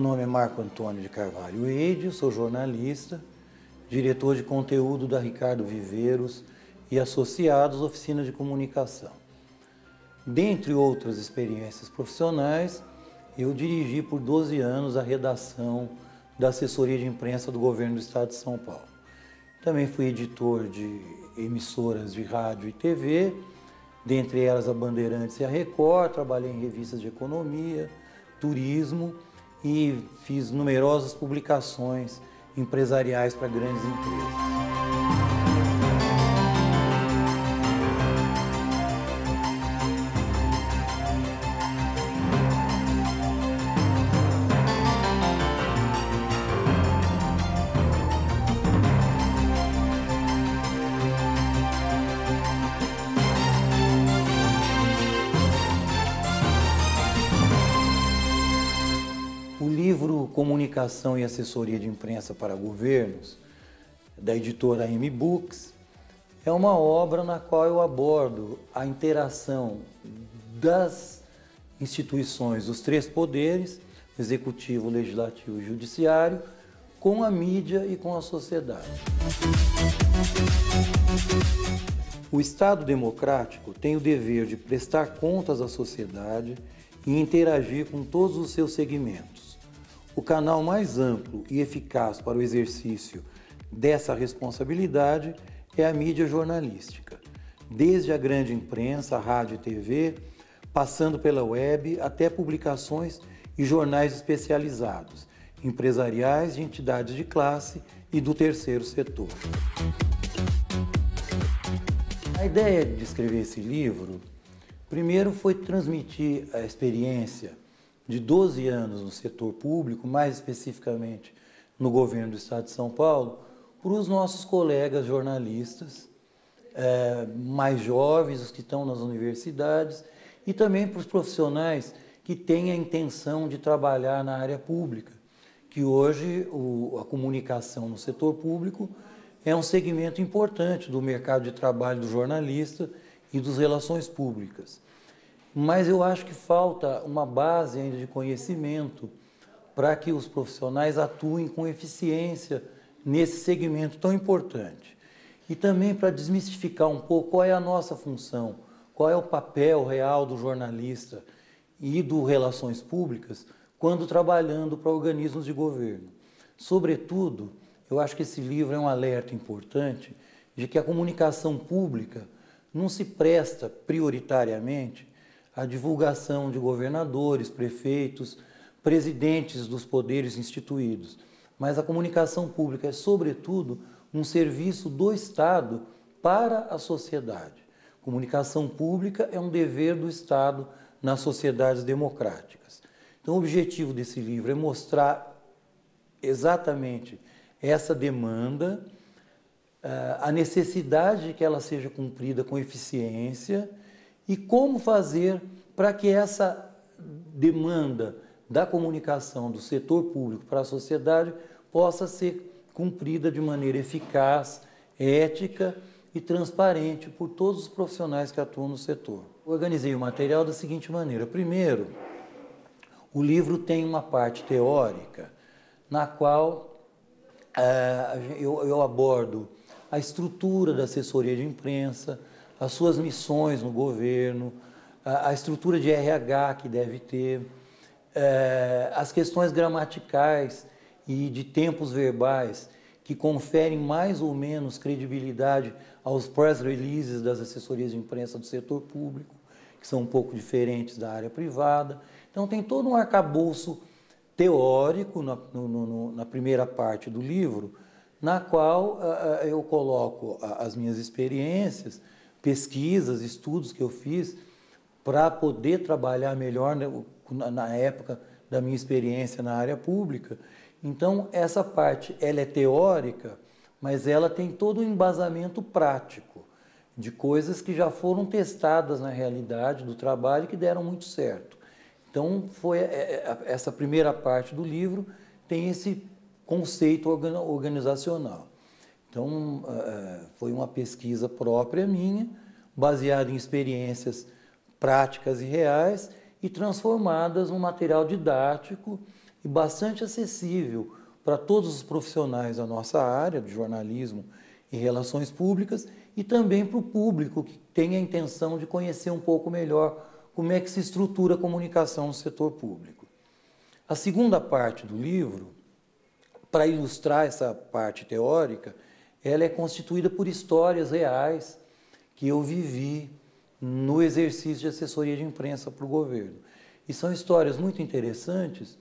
nome é Marco Antônio de Carvalho Eide, sou jornalista, diretor de conteúdo da Ricardo Viveiros e associados Oficina de Comunicação. Dentre outras experiências profissionais, eu dirigi por 12 anos a redação da assessoria de imprensa do governo do estado de São Paulo. Também fui editor de emissoras de rádio e TV, dentre elas a Bandeirantes e a Record, trabalhei em revistas de economia, turismo e fiz numerosas publicações empresariais para grandes empresas. O livro Comunicação e Assessoria de Imprensa para Governos, da editora M-Books, é uma obra na qual eu abordo a interação das instituições, dos três poderes, executivo, legislativo e judiciário, com a mídia e com a sociedade. O Estado democrático tem o dever de prestar contas à sociedade e interagir com todos os seus segmentos. O canal mais amplo e eficaz para o exercício dessa responsabilidade é a mídia jornalística, desde a grande imprensa, a rádio e TV, passando pela web, até publicações e jornais especializados, empresariais, de entidades de classe e do terceiro setor. A ideia de escrever esse livro, primeiro, foi transmitir a experiência de 12 anos no setor público, mais especificamente no governo do estado de São Paulo, para os nossos colegas jornalistas mais jovens, os que estão nas universidades, e também para os profissionais que têm a intenção de trabalhar na área pública, que hoje a comunicação no setor público é um segmento importante do mercado de trabalho do jornalista e das relações públicas. Mas eu acho que falta uma base ainda de conhecimento para que os profissionais atuem com eficiência nesse segmento tão importante. E também para desmistificar um pouco qual é a nossa função, qual é o papel real do jornalista e do relações públicas quando trabalhando para organismos de governo. Sobretudo, eu acho que esse livro é um alerta importante de que a comunicação pública não se presta prioritariamente à divulgação de governadores, prefeitos, presidentes dos poderes instituídos. Mas a comunicação pública é, sobretudo, um serviço do Estado para a sociedade. Comunicação pública é um dever do Estado nas sociedades democráticas. Então, o objetivo desse livro é mostrar exatamente essa demanda, a necessidade de que ela seja cumprida com eficiência e como fazer para que essa demanda da comunicação do setor público para a sociedade possa ser cumprida de maneira eficaz, ética e transparente por todos os profissionais que atuam no setor. Organizei o material da seguinte maneira. Primeiro, o livro tem uma parte teórica na qual eu abordo a estrutura da assessoria de imprensa, as suas missões no governo, a estrutura de RH que deve ter, as questões gramaticais e de tempos verbais que conferem mais ou menos credibilidade aos press releases das assessorias de imprensa do setor público, que são um pouco diferentes da área privada. Então tem todo um arcabouço teórico na primeira parte do livro, na qual eu coloco as minhas experiências, pesquisas, estudos que eu fiz para poder trabalhar melhor na época da minha experiência na área pública. Então, essa parte ela é teórica, mas ela tem todo um embasamento prático de coisas que já foram testadas na realidade do trabalho e que deram muito certo. Então, essa primeira parte do livro tem esse conceito organizacional. Então, foi uma pesquisa própria minha, baseada em experiências práticas e reais e transformadas num material didático e bastante acessível para todos os profissionais da nossa área de jornalismo e relações públicas e também para o público que tem a intenção de conhecer um pouco melhor como é que se estrutura a comunicação no setor público. A segunda parte do livro, para ilustrar essa parte teórica, ela é constituída por histórias reais que eu vivi no exercício de assessoria de imprensa para o governo. E são histórias muito interessantes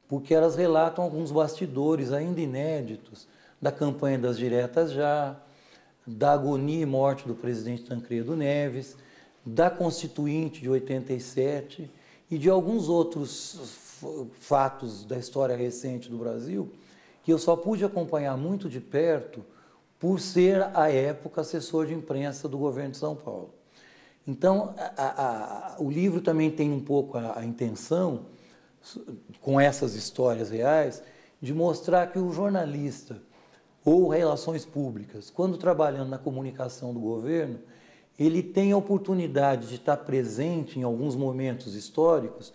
porque elas relatam alguns bastidores ainda inéditos da campanha das diretas já, da agonia e morte do presidente Tancredo Neves, da Constituinte de 87 e de alguns outros fatos da história recente do Brasil que eu só pude acompanhar muito de perto por ser, à época, assessor de imprensa do governo de São Paulo. Então, o livro também tem um pouco a intenção, com essas histórias reais, de mostrar que o jornalista ou relações públicas, quando trabalhando na comunicação do governo, ele tem a oportunidade de estar presente em alguns momentos históricos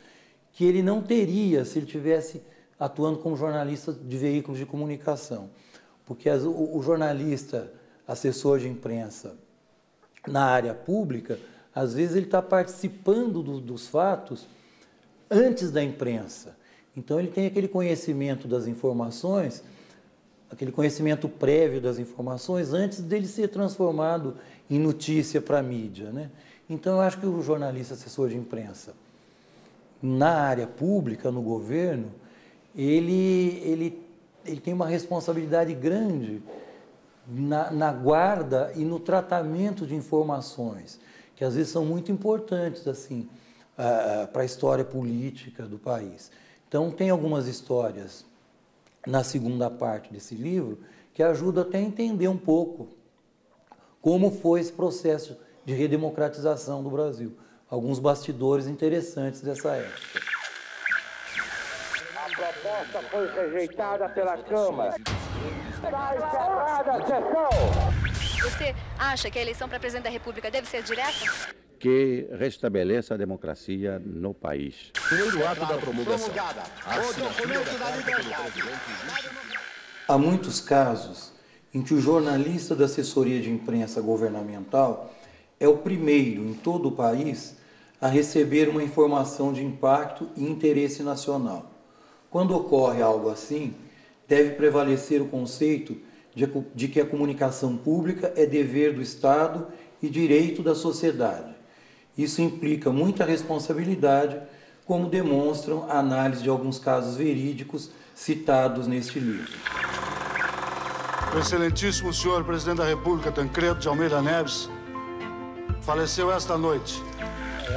que ele não teria se ele tivesse atuando como jornalista de veículos de comunicação. Porque o jornalista, assessor de imprensa na área pública, às vezes ele está participando dos fatos antes da imprensa. Então ele tem aquele conhecimento das informações, aquele conhecimento prévio das informações antes dele ser transformado em notícia para a mídia, né? Então eu acho que o jornalista assessor de imprensa na área pública, no governo, ele tem uma responsabilidade grande na guarda e no tratamento de informações, que às vezes são muito importantes assim, para a história política do país. Então, tem algumas histórias na segunda parte desse livro que ajudam até a entender um pouco como foi esse processo de redemocratização do Brasil. Alguns bastidores interessantes dessa época. A proposta foi rejeitada pela Câmara. Está encerrada a sessão. Você acha que a eleição para presidente da República deve ser direta? Que restabeleça a democracia no país. Primeiro ato da promulgação. O documento da liberdade. Há muitos casos em que o jornalista da assessoria de imprensa governamental é o primeiro em todo o país a receber uma informação de impacto e interesse nacional. Quando ocorre algo assim, deve prevalecer o conceito de que a comunicação pública é dever do Estado e direito da sociedade. Isso implica muita responsabilidade, como demonstram a análise de alguns casos verídicos citados neste livro. O excelentíssimo senhor presidente da República, Tancredo de Almeida Neves, faleceu esta noite.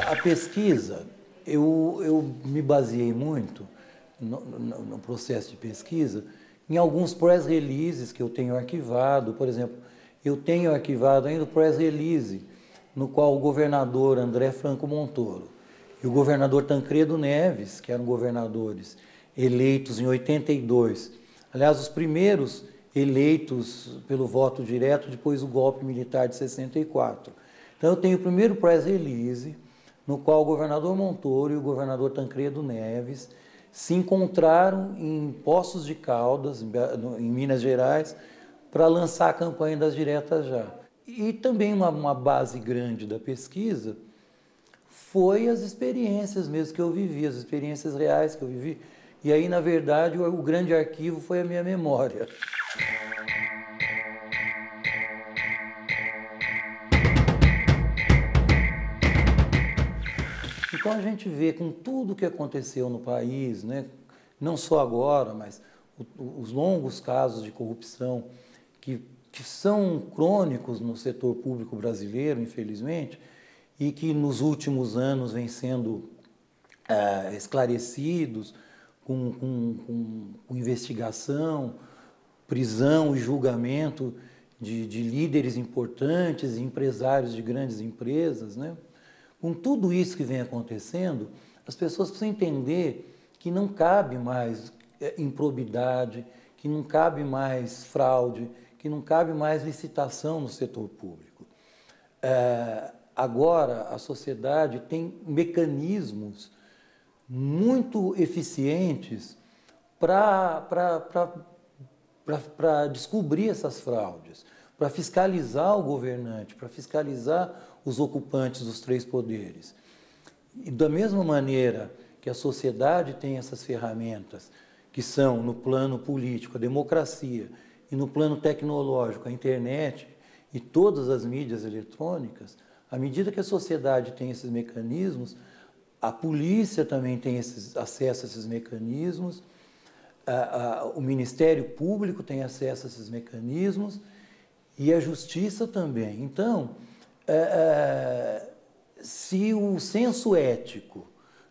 A pesquisa, eu me baseei muito no processo de pesquisa em alguns press releases que eu tenho arquivado. Por exemplo, eu tenho arquivado ainda o press release no qual o governador André Franco Montoro e o governador Tancredo Neves, que eram governadores eleitos em 82, aliás, os primeiros eleitos pelo voto direto depois do golpe militar de 64. Então eu tenho o primeiro press release no qual o governador Montoro e o governador Tancredo Neves se encontraram em Poços de Caldas, em Minas Gerais, para lançar a campanha das diretas já. E também uma base grande da pesquisa foi as experiências mesmo que eu vivi, as experiências reais que eu vivi. E aí, na verdade, o grande arquivo foi a minha memória. Então a gente vê com tudo o que aconteceu no país, né, não só agora, mas os longos casos de corrupção que são crônicos no setor público brasileiro, infelizmente, e que nos últimos anos vêm sendo esclarecidos com investigação, prisão e julgamento de líderes importantes e empresários de grandes empresas, né? Com tudo isso que vem acontecendo, as pessoas precisam entender que não cabe mais improbidade, que não cabe mais fraude, que não cabe mais licitação no setor público. Agora, a sociedade tem mecanismos muito eficientes para descobrir essas fraudes, para fiscalizar o governante, para fiscalizar os ocupantes dos três poderes. E da mesma maneira que a sociedade tem essas ferramentas, que são no plano político, a democracia, e no plano tecnológico, a internet e todas as mídias eletrônicas, à medida que a sociedade tem esses mecanismos, a polícia também tem acesso a esses mecanismos, o Ministério Público tem acesso a esses mecanismos e a Justiça também. Então, se o senso ético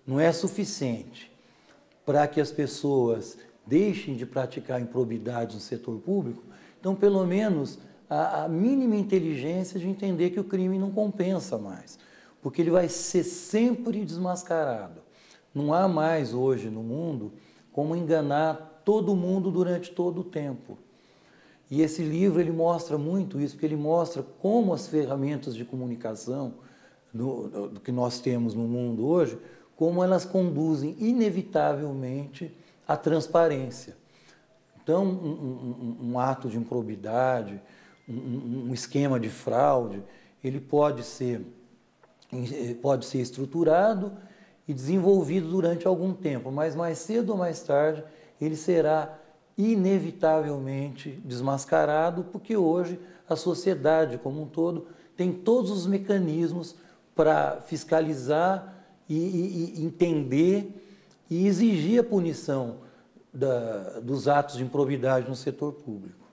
não é suficiente para que as pessoas deixem de praticar improbidades no setor público, então, pelo menos, a mínima inteligência de entender que o crime não compensa mais, porque ele vai ser sempre desmascarado. Não há mais hoje no mundo como enganar todo mundo durante todo o tempo. E esse livro ele mostra muito isso, porque ele mostra como as ferramentas de comunicação do que nós temos no mundo hoje, como elas conduzem inevitavelmente à transparência. Então, um ato de improbidade, um esquema de fraude, ele pode ser estruturado e desenvolvido durante algum tempo, mas mais cedo ou mais tarde ele será inevitavelmente desmascarado, porque hoje a sociedade como um todo tem todos os mecanismos para fiscalizar e entender e exigir a punição dos atos de improbidade no setor público.